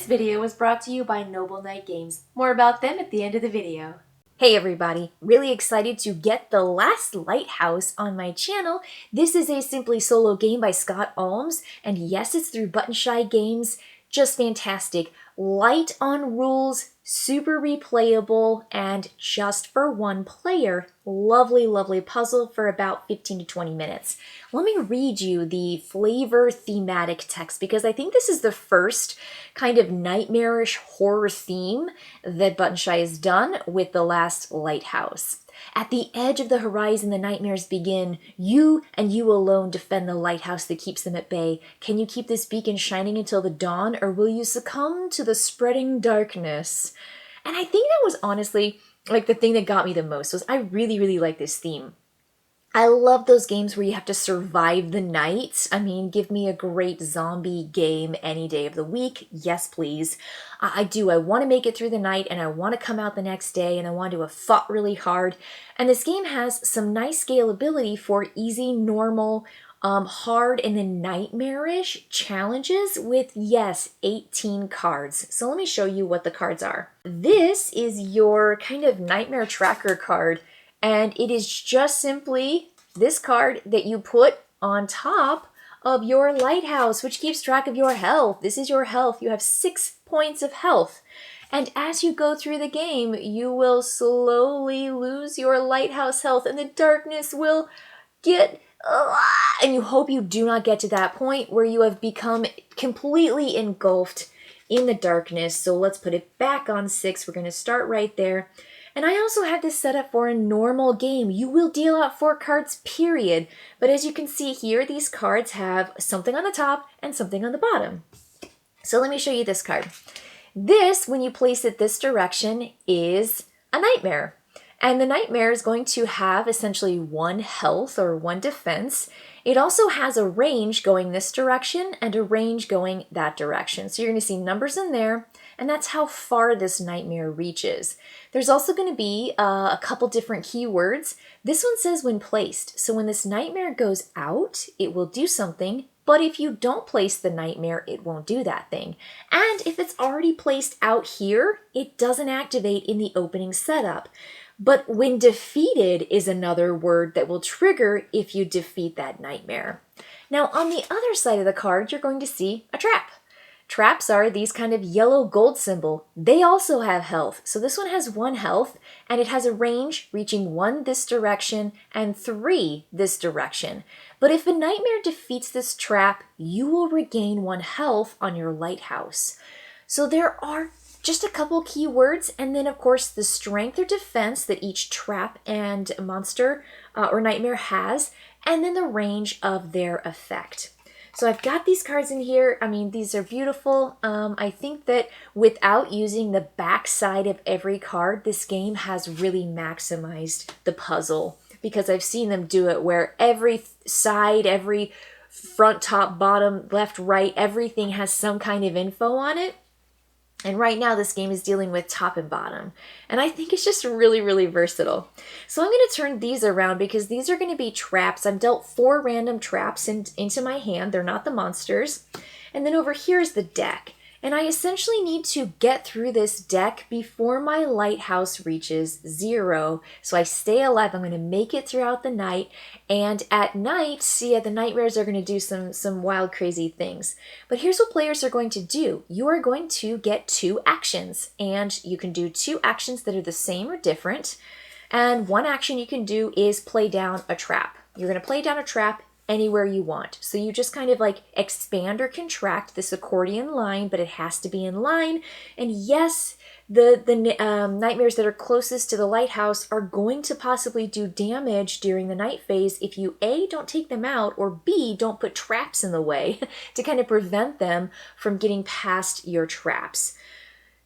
video was brought to you by Noble Knight Games. More about them at the end of the video. Hey everybody, really excited to get the Last Lighthouse on my channel. This is a simply solo game by Scott Almes, and yes, it's through Button Shy Games. Just fantastic. Light on rules, super replayable, and just for one player. Lovely, lovely puzzle for about 15 to 20 minutes. Let me read you the flavor thematic text because I think this is the first kind of nightmarish horror theme that Button Shy has done with the Last Lighthouse. At the edge of the horizon, the nightmares begin. You and you alone defend the lighthouse that keeps them at bay. Can you keep this beacon shining until the dawn, or will you succumb to the spreading darkness? And I think that was honestly like the thing that got me the most was I really, really like this theme. I love those games where you have to survive the night. I mean, give me a great zombie game any day of the week. Yes, please. I do. I want to make it through the night and I want to come out the next day and I want to have fought really hard. And this game has some nice scalability for easy, normal, hard, and then nightmarish challenges with, yes, 18 cards. So let me show you what the cards are. This is your kind of nightmare tracker card. And it is just simply this card that you put on top of your lighthouse, which keeps track of your health. This is your health. You have 6 points of health. And as you go through the game, you will slowly lose your lighthouse health and the darkness will get... and you hope you do not get to that point where you have become completely engulfed in the darkness. So let's put it back on 6. We're going to start right there. And I also have this set up for a normal game. You will deal out 4 cards, period. But as you can see here, these cards have something on the top and something on the bottom. So let me show you this card. This, when you place it this direction, is a nightmare. And the nightmare is going to have essentially 1 health or 1 defense. It also has a range going this direction and a range going that direction. So you're going to see numbers in there, and that's how far this nightmare reaches. There's also going to be a couple different keywords. This one says when placed. So when this nightmare goes out, it will do something. But if you don't place the nightmare, it won't do that thing. And if it's already placed out here, it doesn't activate in the opening setup. But when defeated is another word that will trigger if you defeat that nightmare. Now on the other side of the card, you're going to see a trap. Traps are these kind of yellow gold symbol. They also have health. So this one has 1 health and it has a range reaching 1 this direction and 3 this direction. But if a nightmare defeats this trap, you will regain 1 health on your lighthouse. So there are just a couple keywords, and then of course the strength or defense that each trap and monster or nightmare has, and then the range of their effect. So I've got these cards in here. I mean, these are beautiful. I think that without using the back side of every card, this game has really maximized the puzzle because I've seen them do it where every side, every front, top, bottom, left, right, everything has some kind of info on it. And right now this game is dealing with top and bottom. And I think it's just really, really versatile. So I'm going to turn these around because these are going to be traps. I've dealt 4 random traps into my hand. They're not the monsters. And then over here is the deck. And I essentially need to get through this deck before my lighthouse reaches 0. So I stay alive. I'm going to make it throughout the night. And at night, yeah, the nightmares are going to do some wild, crazy things. But here's what players are going to do. You are going to get 2 actions. And you can do 2 actions that are the same or different. And one action you can do is play down a trap. You're going to play down a trap anywhere you want. So you just kind of like expand or contract this accordion line, but it has to be in line. And yes, the nightmares that are closest to the lighthouse are going to possibly do damage during the night phase if you A, don't take them out, or B, don't put traps in the way to kind of prevent them from getting past your traps.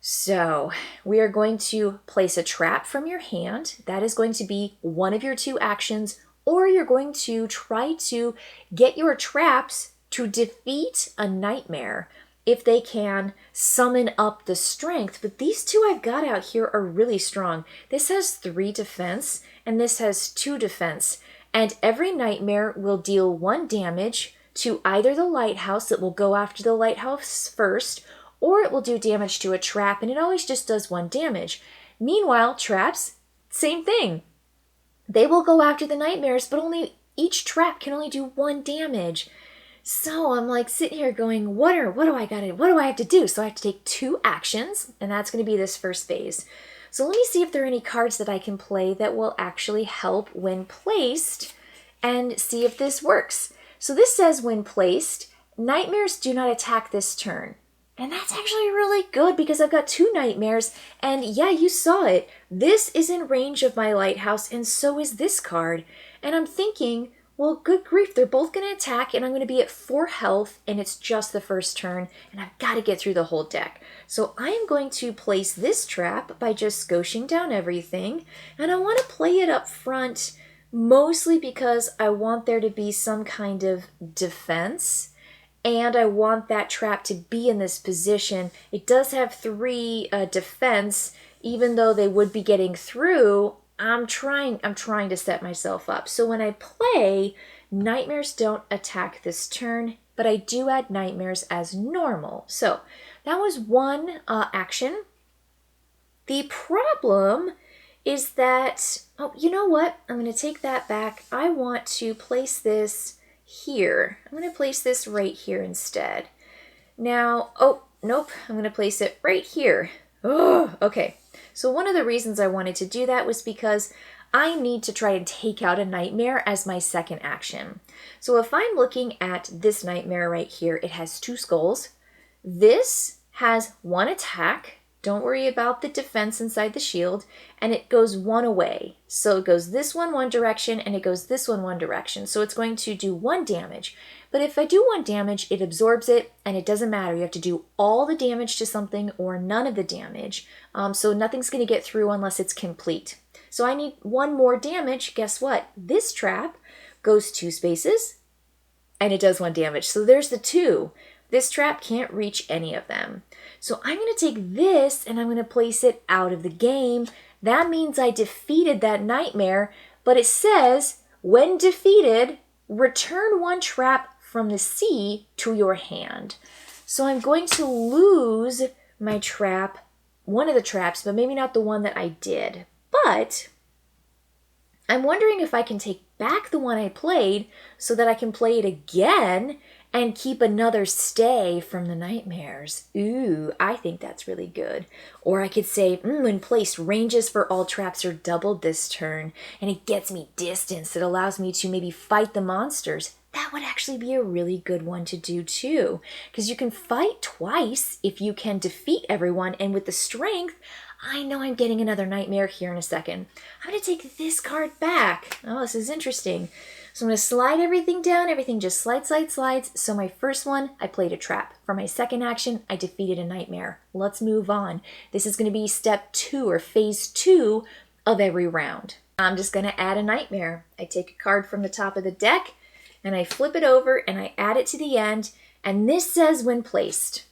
So we are going to place a trap from your hand. That is going to be one of your 2 actions, or you're going to try to get your traps to defeat a nightmare if they can summon up the strength. But these 2 I've got out here are really strong. This has 3 defense and this has 2 defense. And every nightmare will deal 1 damage to either the lighthouse that will go after the lighthouse first, or it will do damage to a trap, and it always just does 1 damage. Meanwhile, traps, same thing. They will go after the nightmares, but each trap can only do 1 damage. So I'm like sitting here going, what do I have to do? So I have to take 2 actions, and that's going to be this first phase. So let me see if there are any cards that I can play that will actually help when placed, and see if this works. So this says when placed, nightmares do not attack this turn. And that's actually really good because I've got 2 nightmares, and yeah, you saw it. This is in range of my lighthouse, and so is this card. And I'm thinking, well, good grief, they're both going to attack, and I'm going to be at 4 health, and it's just the first turn, and I've got to get through the whole deck. So I am going to place this trap by just scoshing down everything, and I want to play it up front, mostly because I want there to be some kind of defense, and I want that trap to be in this position. It does have 3 defense, even though they would be getting through. I'm trying to set myself up. So when I play, nightmares don't attack this turn, but I do add nightmares as normal. So that was 1 action. The problem is that, oh, you know what? I'm going to take that back. I want to place this here. I'm going to place this right here instead. Now, oh, nope, I'm going to place it right here. Oh, okay. So one of the reasons I wanted to do that was because I need to try and take out a nightmare as my second action. So if I'm looking at this nightmare right here, it has 2 skulls. This has 1 attack. Don't worry about the defense inside the shield. And it goes 1 away. So it goes this one direction, and it goes this one direction. So it's going to do 1 damage. But if I do 1 damage, it absorbs it, and it doesn't matter. You have to do all the damage to something or none of the damage. So nothing's going to get through unless it's complete. So I need 1 more damage. Guess what? This trap goes 2 spaces, and it does 1 damage. So there's the 2. This trap can't reach any of them. So I'm going to take this, and I'm going to place it out of the game. That means I defeated that nightmare, but it says, when defeated, return 1 trap from the sea to your hand. So I'm going to lose my trap, one of the traps, but maybe not the one that I did. But I'm wondering if I can take back the one I played so that I can play it again and keep another stay from the nightmares. Ooh, I think that's really good. Or I could say, when placed, ranges for all traps are doubled this turn, and it gets me distance. It allows me to maybe fight the monsters. That would actually be a really good one to do too, because you can fight twice if you can defeat everyone, and with the strength, I know I'm getting another nightmare here in a second. I'm going to take this card back. Oh, this is interesting. So I'm going to slide everything down. Everything just slides. So my first one, I played a trap. For my second action, I defeated a nightmare. Let's move on. This is going to be step 2 or phase 2 of every round. I'm just going to add a nightmare. I take a card from the top of the deck, and I flip it over, and I add it to the end. And this says when placed.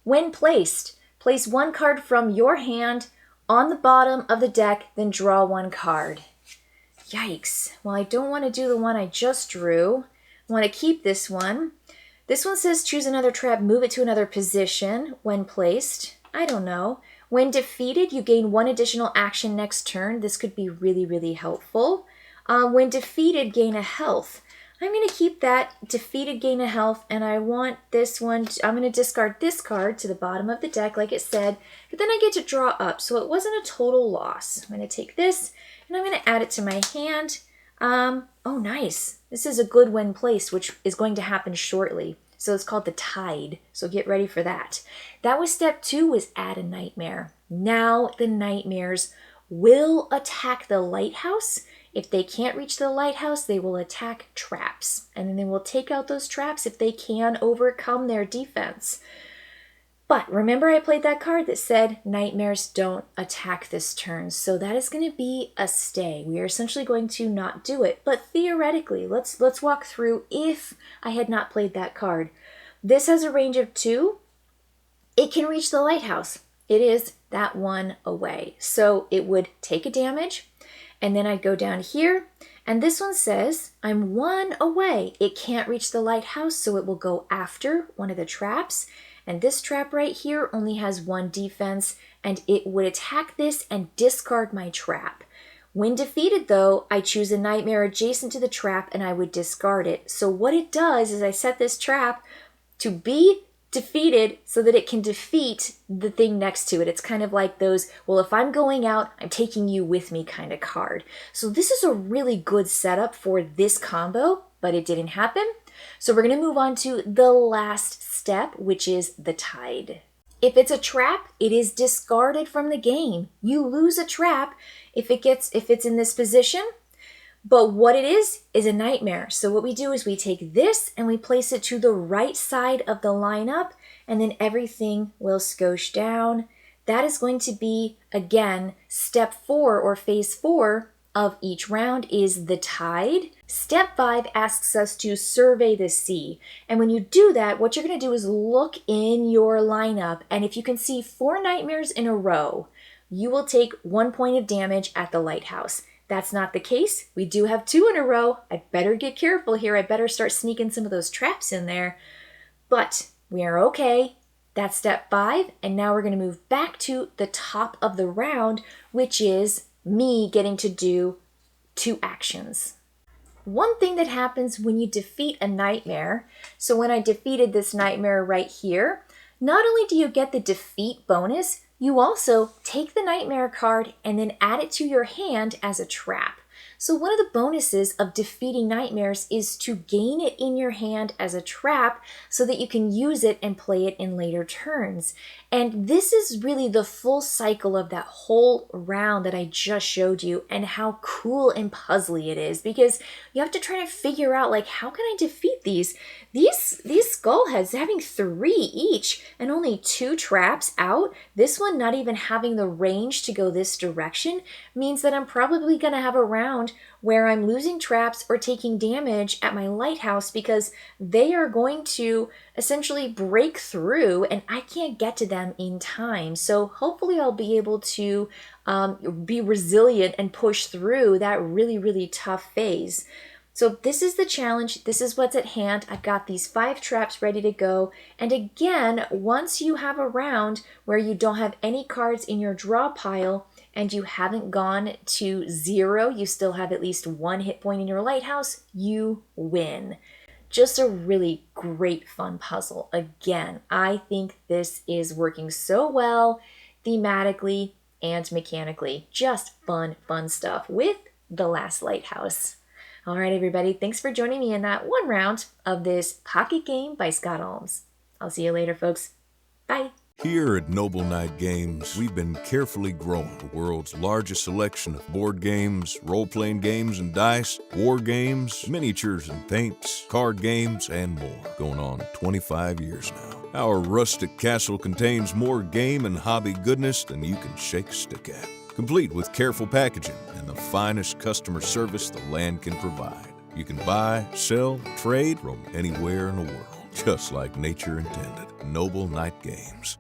When placed, place 1 card from your hand on the bottom of the deck, then draw 1 card. Yikes. Well, I don't want to do the one I just drew. I want to keep this one. This one says choose another trap, move it to another position when placed. I don't know. When defeated, you gain 1 additional action next turn. This could be really, really helpful. When defeated, gain a health. I'm going to keep that, defeated, gain a health, and I want this one, I'm going to discard this card to the bottom of the deck like it said, but then I get to draw up, so it wasn't a total loss. I'm going to take this, and I'm going to add it to my hand. Oh, nice. This is a good when placed, which is going to happen shortly. So it's called the Tide, so get ready for that. That was step 2, was add a nightmare. Now the nightmares will attack the lighthouse. If they can't reach the lighthouse, they will attack traps. And then they will take out those traps if they can overcome their defense. But remember I played that card that said nightmares don't attack this turn. So that is going to be a stay. We are essentially going to not do it. But theoretically, let's walk through if I had not played that card. This has a range of 2. It can reach the lighthouse. It is that 1 away. So it would take a damage. And then I go down here, and this one says, I'm 1 away. It can't reach the lighthouse, so it will go after one of the traps. And this trap right here only has 1 defense, and it would attack this and discard my trap. When defeated though, I choose a nightmare adjacent to the trap and I would discard it. So what it does is I set this trap to be defeated so that it can defeat the thing next to it. It's kind of like those, well, if I'm going out, I'm taking you with me kind of card. So this is a really good setup for this combo, but it didn't happen. So we're going to move on to the last step, which is the tide. If it's a trap, it is discarded from the game. You lose a trap if it's in this position. But what it is a nightmare. So what we do is we take this and we place it to the right side of the lineup, and then everything will scosh down. That is going to be, again, step 4 or phase 4 of each round is the tide. Step 5 asks us to survey the sea. And when you do that, what you're going to do is look in your lineup, and if you can see 4 nightmares in a row, you will take 1 point of damage at the lighthouse. That's not the case. We do have 2 in a row. I better get careful here. I better start sneaking some of those traps in there. But we are okay. That's step 5. And now we're going to move back to the top of the round, which is me getting to do 2 actions. One thing that happens when you defeat a nightmare, so when I defeated this nightmare right here, not only do you get the defeat bonus, you also take the nightmare card and then add it to your hand as a trap. So one of the bonuses of defeating nightmares is to gain it in your hand as a trap so that you can use it and play it in later turns. And this is really the full cycle of that whole round that I just showed you, and how cool and puzzly it is, because you have to try to figure out, like, how can I defeat these skull heads having 3 each and only 2 traps out. This one not even having the range to go this direction means that I'm probably going to have a round where I'm losing traps or taking damage at my lighthouse because they are going to essentially break through and I can't get to them in time. So hopefully I'll be able to be resilient and push through that really, really tough phase. So this is the challenge. This is what's at hand. I've got these 5 traps ready to go. And again, once you have a round where you don't have any cards in your draw pile and you haven't gone to 0, you still have at least 1 hit point in your lighthouse, you win. Just a really great fun puzzle. Again, I think this is working so well thematically and mechanically. Just fun stuff with the Last Lighthouse. All right, everybody, thanks for joining me in that 1 round of this pocket game by Scott Almes. I'll see you later, folks. Bye. Here at Noble Knight Games, we've been carefully growing the world's largest selection of board games, role-playing games and dice, war games, miniatures and paints, card games, and more. Going on 25 years now. Our rustic castle contains more game and hobby goodness than you can shake a stick at. Complete with careful packaging and the finest customer service the land can provide. You can buy, sell, trade from anywhere in the world, just like nature intended. Noble Knight Games.